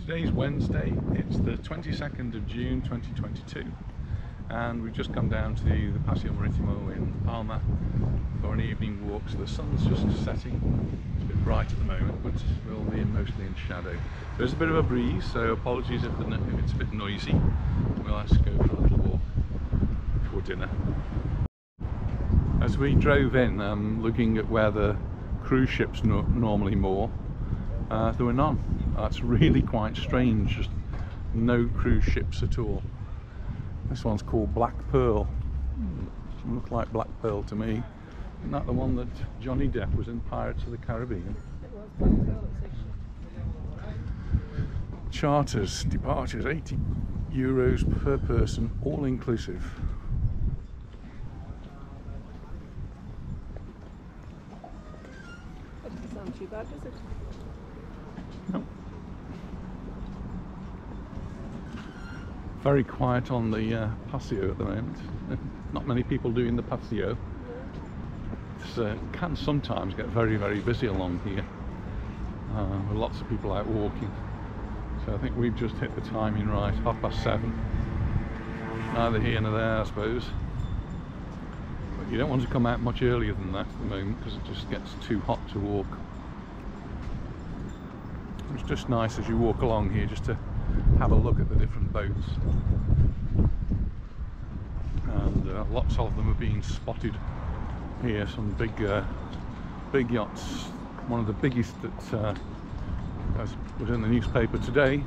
Today's Wednesday, it's the 22nd of June 2022, and we've just come down to the Paseo Maritimo in Palma for an evening walk. So the sun's just setting. It's a bit bright at the moment, but we'll be mostly in shadow. There's a bit of a breeze, so apologies if it's a bit noisy. We'll have to go for a little walk before dinner. As we drove in, looking at where the cruise ships normally moor, there were none. That's really quite strange, just no cruise ships at all. This one's called Black Pearl. Doesn't look like Black Pearl to me. Isn't that the one that Johnny Depp was in Pirates of the Caribbean? It was Black Pearl. Charters, departures, €80 per person, all inclusive. That doesn't sound too bad, does it? No. Very quiet on the Paseo at the moment. Not many people doing the Paseo. It can sometimes get very, very busy along here, with lots of people out walking. So I think we've just hit the timing right, 7:30. Neither here nor there, I suppose. But you don't want to come out much earlier than that at the moment, because it just gets too hot to walk. It's just nice as you walk along here just to have a look at the different boats, and lots of them are being spotted here. Some big yachts. One of the biggest that was in the newspaper today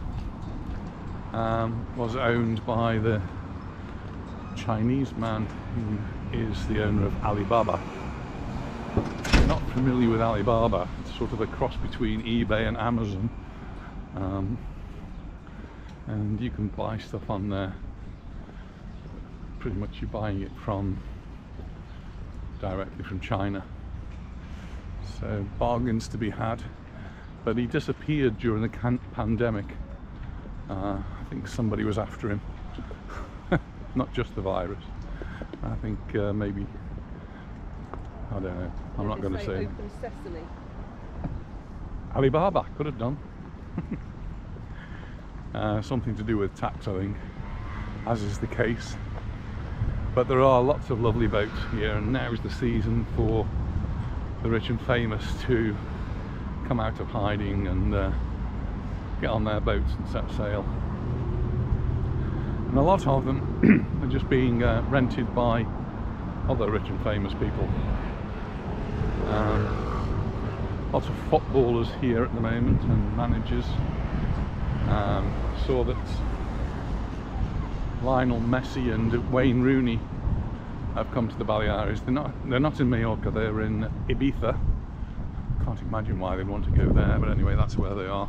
was owned by the Chinese man who is the owner of Alibaba. If you're not familiar with Alibaba, it's sort of a cross between eBay and Amazon, and you can buy stuff on there. Pretty much you're buying it directly from China, so bargains to be had. But he disappeared during the pandemic. I think somebody was after him. Not just the virus. I think maybe, I don't know, I'm not going to say. Open sesame. Alibaba could have done. Something to do with tax, I think, as is the case. But there are lots of lovely boats here, and now is the season for the rich and famous to come out of hiding and get on their boats and set sail. And a lot of them are just being rented by other rich and famous people. Lots of footballers here at the moment and managers. Saw that Lionel Messi and Wayne Rooney have come to the Baleares. They're not in Mallorca, they're in Ibiza. Can't imagine why they'd want to go there, but anyway, that's where they are.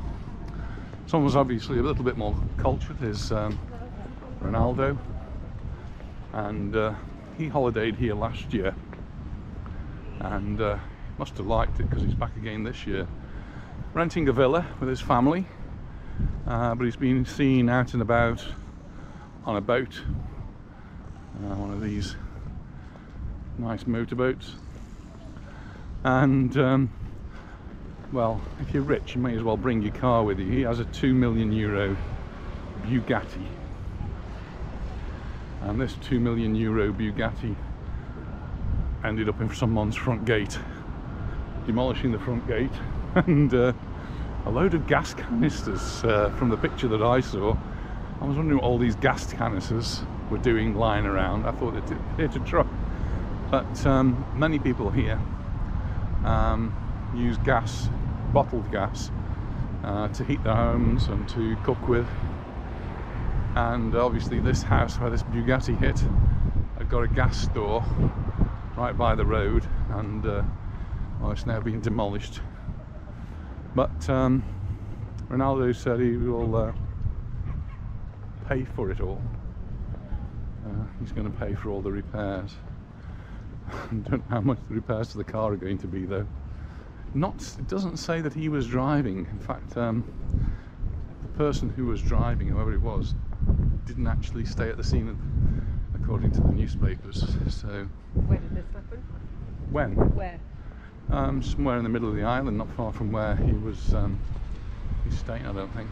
Someone's obviously a little bit more cultured is Ronaldo, and he holidayed here last year, and must have liked it because he's back again this year, renting a villa with his family. But he's been seen out and about on a boat, one of these nice motorboats, and well, if you're rich you may as well bring your car with you. He has a €2 million Bugatti, and this €2 million Bugatti ended up in someone's front gate, demolishing the front gate, and a load of gas canisters. From the picture that I saw, I was wondering what all these gas canisters were doing lying around. I thought it hit a truck, but many people here use gas, bottled gas, to heat their homes and to cook with. And obviously this house where this Bugatti hit had got a gas store right by the road, and well, it's now being demolished. But Ronaldo said he will pay for it all. He's going to pay for all the repairs. I don't know how much the repairs to the car are going to be, though. It doesn't say that he was driving. In fact, the person who was driving, whoever it was, didn't actually stay at the scene, according to the newspapers. So where did this happen? When? Where? Somewhere in the middle of the island, not far from where he was he's staying, I don't think.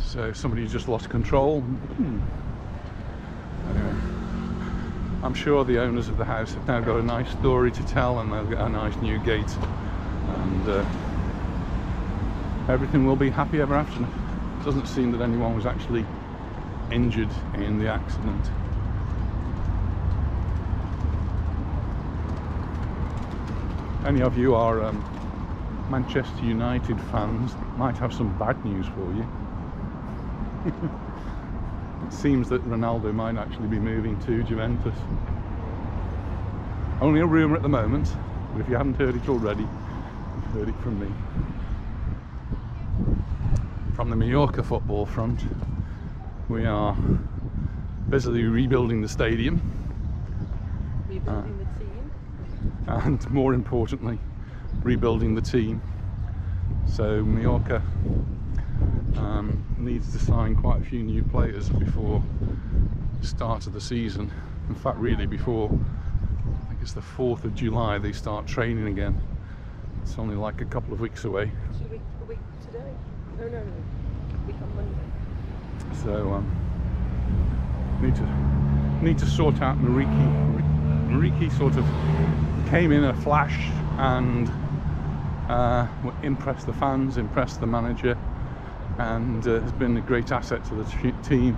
So somebody just lost control. Anyway, I'm sure the owners of the house have now got a nice story to tell, and they'll get a nice new gate, and everything will be happy ever after. It doesn't seem that anyone was actually injured in the accident. Any of you are Manchester United fans might have some bad news for you. It seems that Ronaldo might actually be moving to Juventus. Only a rumour at the moment, but if you haven't heard it already, you've heard it from me. From the Mallorca football front, we are busily rebuilding the stadium. Rebuilding the team. And more importantly, rebuilding the team. So Mallorca needs to sign quite a few new players before the start of the season. In fact, really before, I think it's the 4th of July, they start training again. It's only like a couple of weeks away. It's a week today? No, week on Monday. So need to sort out Mariki. Mariki sort of came in a flash and impressed the fans, impressed the manager, and has been a great asset to the team,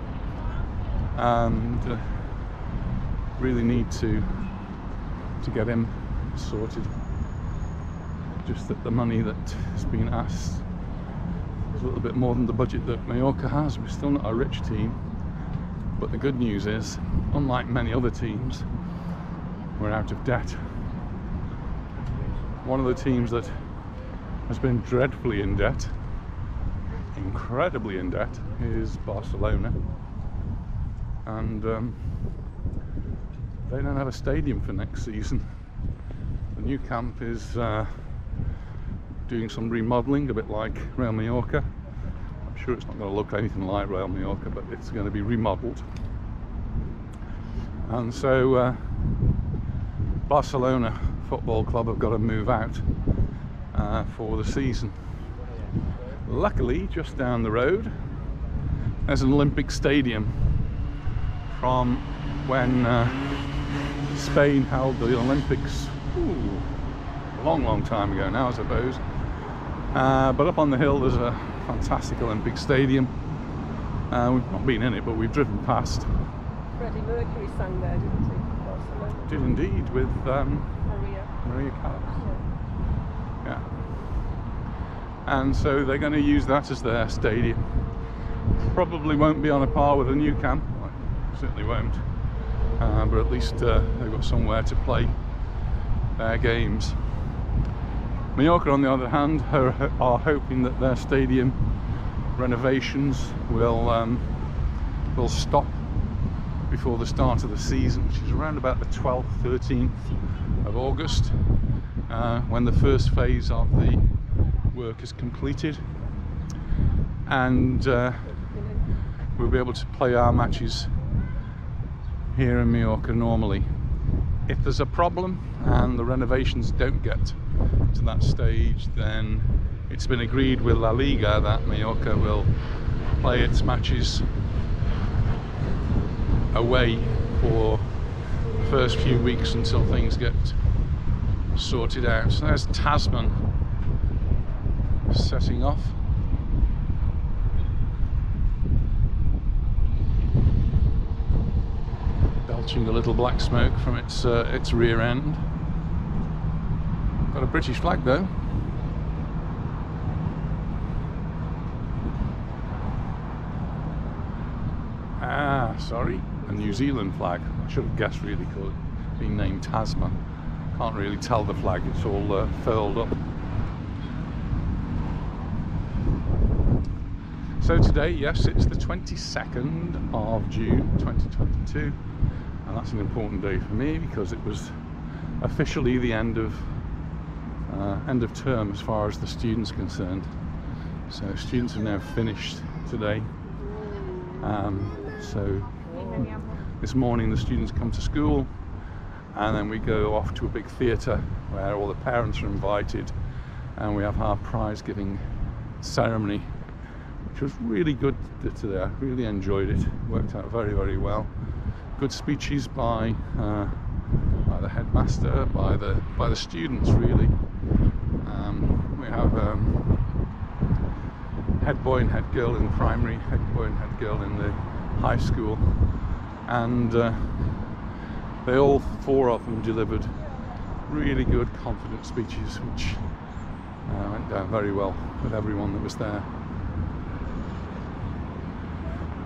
and really need to get him sorted. Just that the money that has been asked is a little bit more than the budget that Mallorca has. We're still not a rich team, but the good news is, unlike many other teams, we're out of debt. One of the teams that has been dreadfully in debt, incredibly in debt, is Barcelona, and they don't have a stadium for next season. The new camp is doing some remodelling, a bit like Real Mallorca. I'm sure it's not going to look anything like Real Mallorca, but it's going to be remodelled. And so Barcelona Football Club have got to move out for the season. Luckily, just down the road, there's an Olympic stadium from when Spain held the Olympics. A long time ago now, I suppose. But up on the hill there's a fantastic Olympic stadium. We've not been in it, but we've driven past. Freddie Mercury sang there, didn't he? Barcelona. Did indeed, with Maria Callas. Yeah. And so they're going to use that as their stadium. Probably won't be on a par with the new camp, certainly won't, but at least they've got somewhere to play their games. Mallorca, on the other hand, are hoping that their stadium renovations will stop before the start of the season, which is around about the 12th, 13th of August, when the first phase of the work is completed, and we'll be able to play our matches here in Mallorca normally. If there's a problem and the renovations don't get to that stage, then it's been agreed with La Liga that Mallorca will play its matches away for the first few weeks until things get sorted out. So there's Tasman setting off. Belching a little black smoke from its rear end. Got a British flag though. Sorry, a New Zealand flag. I should have guessed really, because it's being named Tasman. Can't really tell the flag, it's all furled up. So today, yes, it's the 22nd of June 2022, and that's an important day for me because it was officially the end of term as far as the students are concerned. So students have now finished today. So this morning the students come to school, and then we go off to a big theatre where all the parents are invited, and we have our prize giving ceremony, which was really good today. I really enjoyed it. Worked out very, very well. Good speeches by the headmaster, by the students really. We have head boy and head girl in primary, head boy and head girl in the high school, and they all four of them delivered really good, confident speeches, which went down very well with everyone that was there.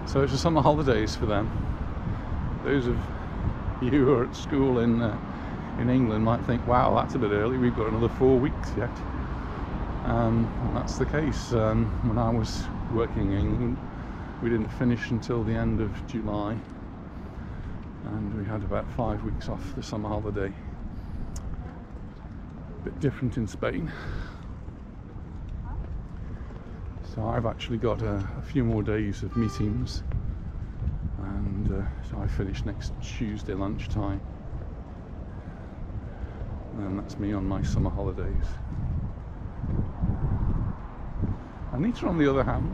So it's the summer holidays for them. Those of you who are at school in England might think, wow, that's a bit early, we've got another 4 weeks yet. And that's the case. When I was working in England, we didn't finish until the end of July, and we had about 5 weeks off the summer holiday. A bit different in Spain. So I've actually got a few more days of meetings, and so I finish next Tuesday lunchtime, and that's me on my summer holidays. Anita, on the other hand,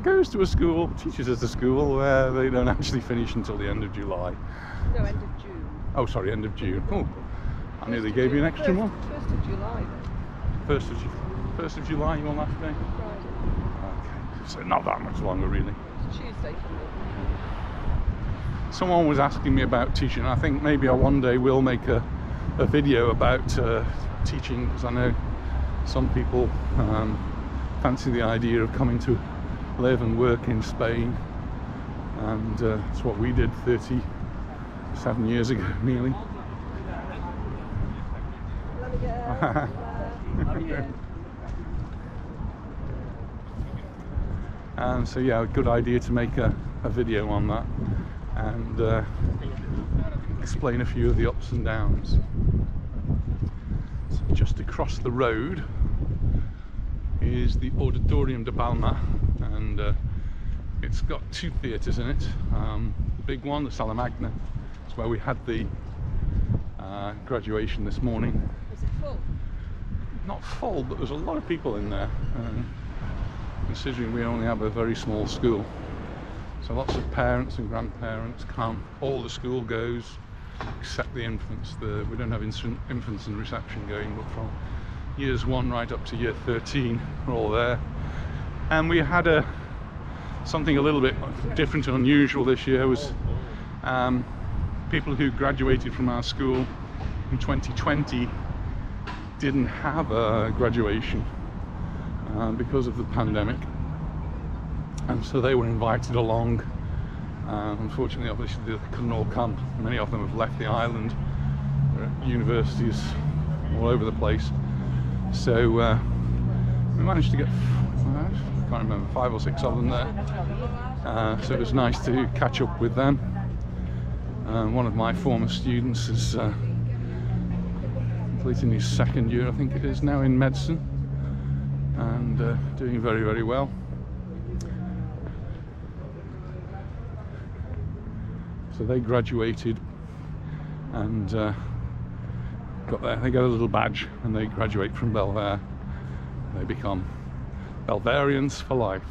goes to a school, teaches at a school where they don't actually finish until the end of July. No, end of June. Oh, sorry, end of June. Oh, I nearly gave you an extra month. 1st of July then. 1st of July, your last day? Friday. Okay, so not that much longer really. It's Tuesday for me. Someone was asking me about teaching. I think maybe I one day will make a video about teaching, because I know some people fancy the idea of coming to live and work in Spain, and it's what we did 37 years ago nearly. And so yeah, a good idea to make a video on that and explain a few of the ups and downs. So just across the road is the Auditorium De Balmer, and it's got 2 theatres in it. The big one, the Sala Magna, is where we had the graduation this morning. Was it full? Not full, but there's a lot of people in there, considering we only have a very small school. So lots of parents and grandparents come. All the school goes, except the infants. We don't have infants in reception going, but from years 1 right up to year 13, we're all there. And we had something a little bit different and unusual this year. Was people who graduated from our school in 2020 didn't have a graduation because of the pandemic, and so they were invited along. Unfortunately, obviously, they couldn't all come. Many of them have left the island. They're at universities all over the place. So we managed to get, I can't remember, 5 or 6 of them there. So it was nice to catch up with them. One of my former students is completing his 2nd year, I think it is now, in medicine, and doing very, very well. So they graduated and they get a little badge when they graduate from Belver. They become Belvarians for life.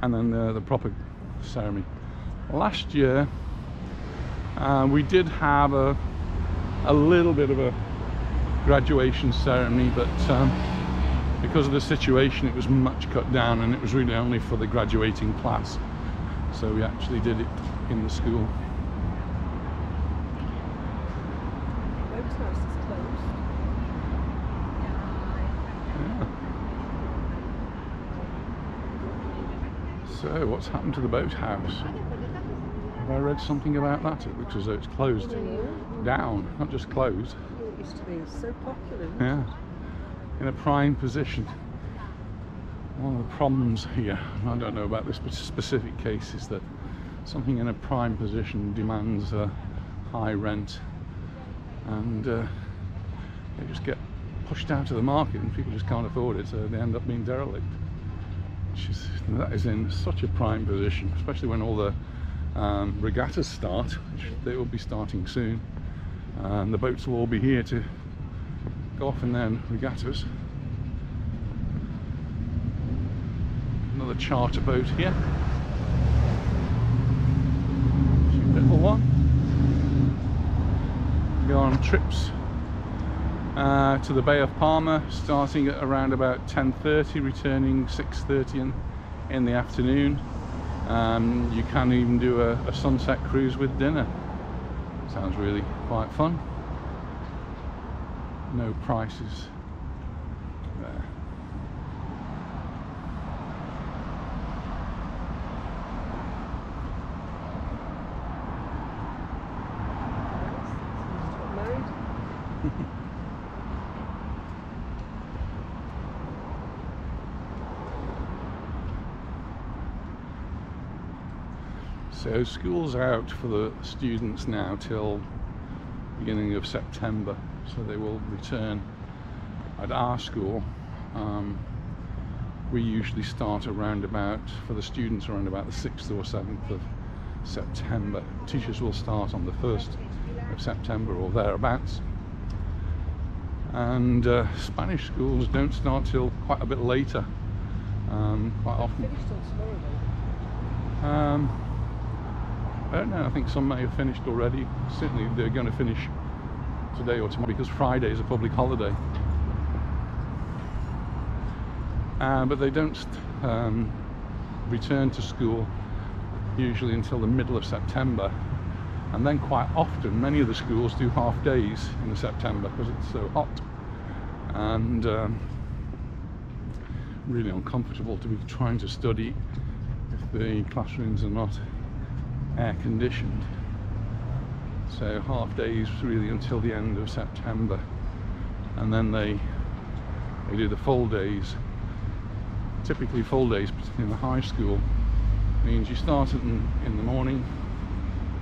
And then the proper ceremony. Last year we did have a little bit of a graduation ceremony, but because of the situation it was much cut down, and it was really only for the graduating class. So we actually did it in the school. Boat's house is closed. Yeah. So what's happened to the boathouse? Have I read something about that? It looks as though it's closed down, not just closed. It used to be so popular. Yeah, in a prime position. One of the problems here, I don't know about this specific case, is that something in a prime position demands a high rent, and they just get pushed out of the market, and people just can't afford it, so they end up being derelict. That is in such a prime position, especially when all the regattas start, which they will be starting soon, and the boats will all be here to go off in their regattas. Another charter boat here. Cute little one. Go on trips to the Bay of Palma, starting at around about 10:30, returning 6:30 in the afternoon. You can even do a sunset cruise with dinner. Sounds really quite fun. No prices there. So school's out for the students now till beginning of September, so they will return. At our school, we usually start around about, for the students, around about the 6th or 7th of September. Teachers will start on the 1st of September or thereabouts. And Spanish schools don't start till quite a bit later, quite often. I don't know, I think some may have finished already. Certainly they're going to finish today or tomorrow because Friday is a public holiday. But they don't return to school usually until the middle of September. And then quite often, many of the schools do half days in September because it's so hot. And really uncomfortable to be trying to study if the classrooms are not air conditioned. So half days really until the end of September, and then they do the full days. Typically full days in the high school means you start in the morning,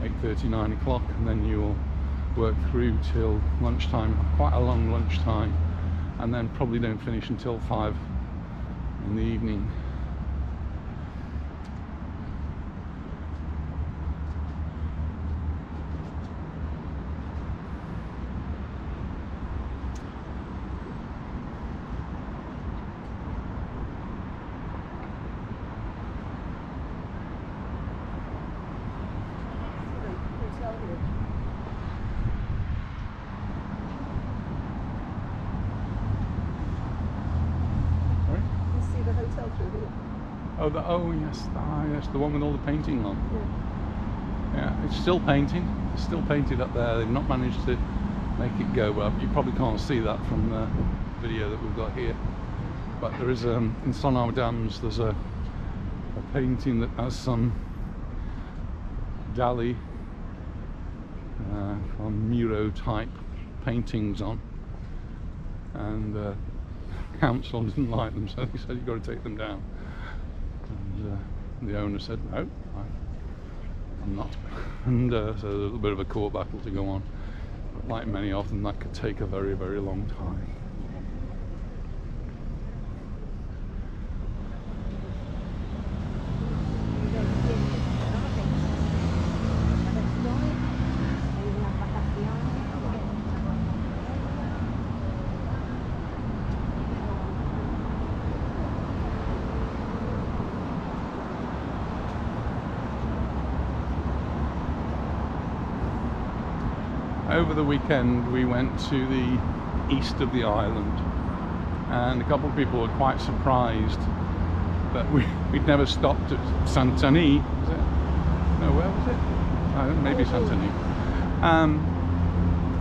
8:30, 9 o'clock, and then you'll work through till lunchtime, quite a long lunchtime, and then probably don't finish until 5 in the evening. Oh yes, the one with all the painting on. Yeah, it's still painting. It's still painted up there. They've not managed to make it go well. You probably can't see that from the video that we've got here. But there is in Sonar Dams. There's a painting that has some Dali Miro type paintings on, and the council didn't like them, so they said you've got to take them down. And the owner said, no, I'm not. And so there's a little bit of a court battle to go on. But like many of them, that could take a very, very long time. Over the weekend we went to the east of the island, and a couple of people were quite surprised that we'd never stopped at Santani. Was it? No, where was it? Maybe Santani.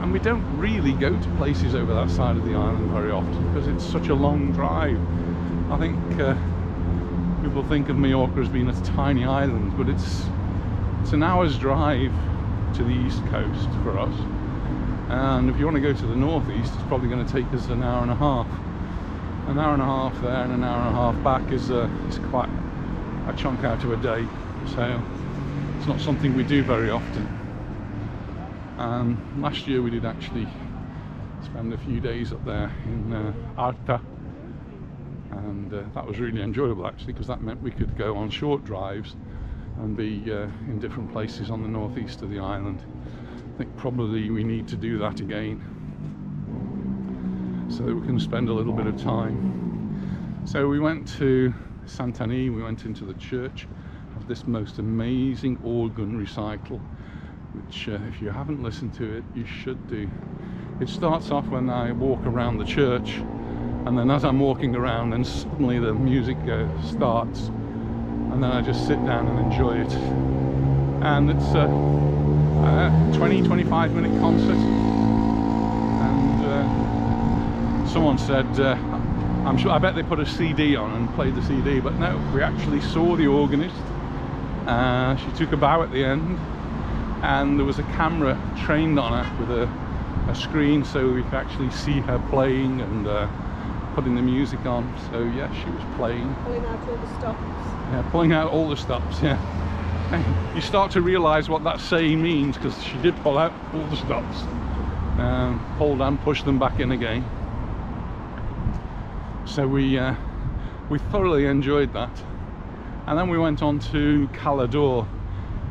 And we don't really go to places over that side of the island very often because it's such a long drive. I think people think of Mallorca as being a tiny island, but it's an hour's drive to the east coast for us. And if you want to go to the northeast, it's probably going to take us an hour and a half. An hour and a half there and an hour and a half back is quite a chunk out of a day. So it's not something we do very often. Last year we did actually spend a few days up there in Arta, and that was really enjoyable actually, because that meant we could go on short drives and be in different places on the northeast of the island. I think probably we need to do that again so that we can spend a little bit of time. So we went to Sant'Anì, we went into the church of this most amazing organ recital, which if you haven't listened to it, you should do. It starts off when I walk around the church, and then as I'm walking around, then suddenly the music starts, and then I just sit down and enjoy it. And it's a 20-25 minute concert, and someone said, I'm sure, I bet they put a CD on and played the CD, but no, we actually saw the organist. She took a bow at the end, and there was a camera trained on her with a screen, so we could actually see her playing and putting the music on. So yeah, she was playing. Pulling out all the stops. Yeah, pulling out all the stops, yeah. And you start to realise what that saying means, because she did pull out all the stops. Pulled and pushed them back in again. So we thoroughly enjoyed that. And then we went on to Calador,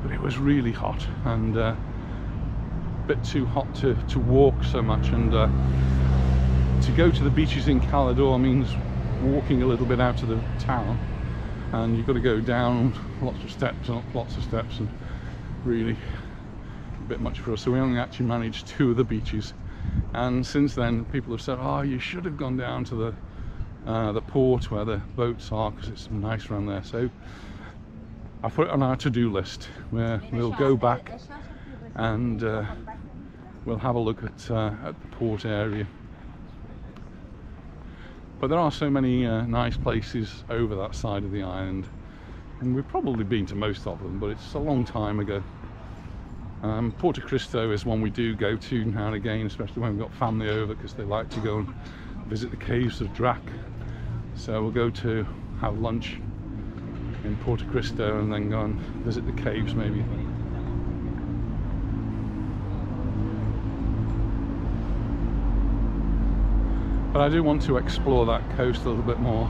but it was really hot and a bit too hot to walk so much, and to go to the beaches in Calador means walking a little bit out of the town, and you've got to go down lots of steps and up lots of steps, and really a bit much for us. So we only actually managed 2 of the beaches, and since then people have said, oh, you should have gone down to the port where the boats are, because it's nice around there. So I put it on our to-do list where we'll go back and we'll have a look at the port area. But there are so many nice places over that side of the island, and we've probably been to most of them, but it's a long time ago. Porto Cristo is one we do go to now and again, especially when we've got family over, because they like to go and visit the caves of Drac. So we'll go to have lunch in Porto Cristo and then go and visit the caves maybe. But I do want to explore that coast a little bit more.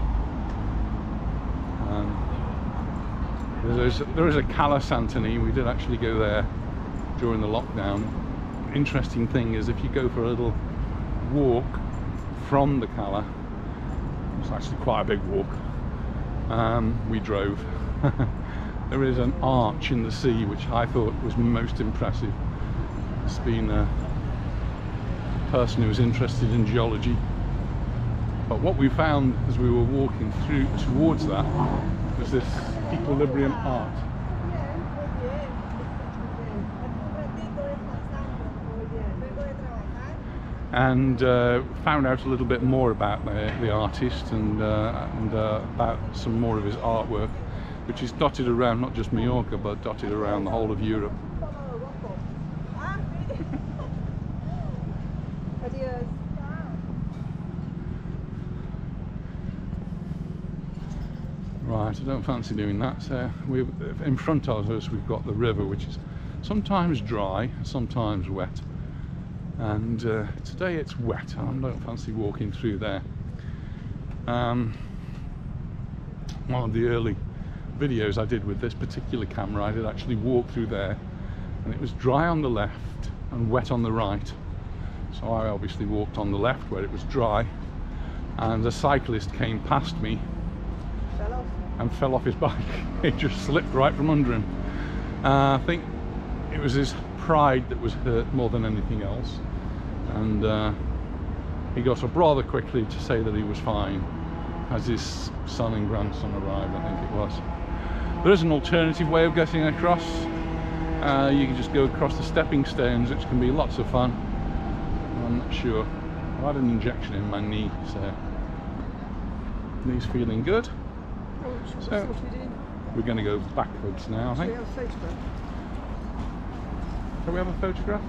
There is a Cala Sant'Anì. We did actually go there during the lockdown. Interesting thing is, if you go for a little walk from the Cala, it's actually quite a big walk. We drove. There is an arch in the sea which I thought was most impressive. It's been a person who was interested in geology. But what we found as we were walking through towards that was this equilibrium art. And found out a little bit more about the artist and about some more of his artwork, which is dotted around not just Mallorca, but dotted around the whole of Europe. Right, I don't fancy doing that. So in front of us we've got the river, which is sometimes dry, sometimes wet. And today it's wet. I don't fancy walking through there. One of the early videos I did with this particular camera, I did actually walk through there, and it was dry on the left and wet on the right. So I obviously walked on the left where it was dry, and a cyclist came past me and fell off his bike. It just slipped right from under him. I think it was his pride that was hurt more than anything else, and he got up rather quickly to say that he was fine as his son and grandson arrived, I think it was. There is an alternative way of getting across. You can just go across the stepping stones, which can be lots of fun. I'm not sure. I had an injection in my knee, so knee's feeling good. So we're going to go backwards now, I think. Can we have a photograph?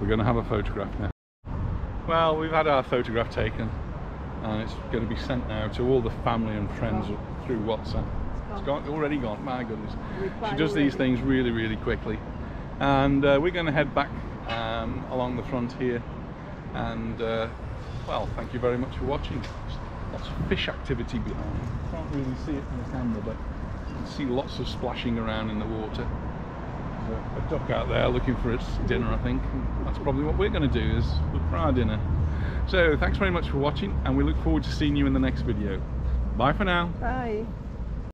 We're going to have a photograph now. Well, we've had our photograph taken, and it's going to be sent now to all the family and friends through WhatsApp. It's already gone, my goodness. She does these things really, really quickly. And we're going to head back along the front here. And, well, thank you very much for watching. There's lots of fish activity behind. Can't really see it from the camera, but you can see lots of splashing around in the water. There's a duck out there looking for its dinner, I think. That's probably what we're going to do, is look for our dinner. So thanks very much for watching, and we look forward to seeing you in the next video. Bye for now. Bye.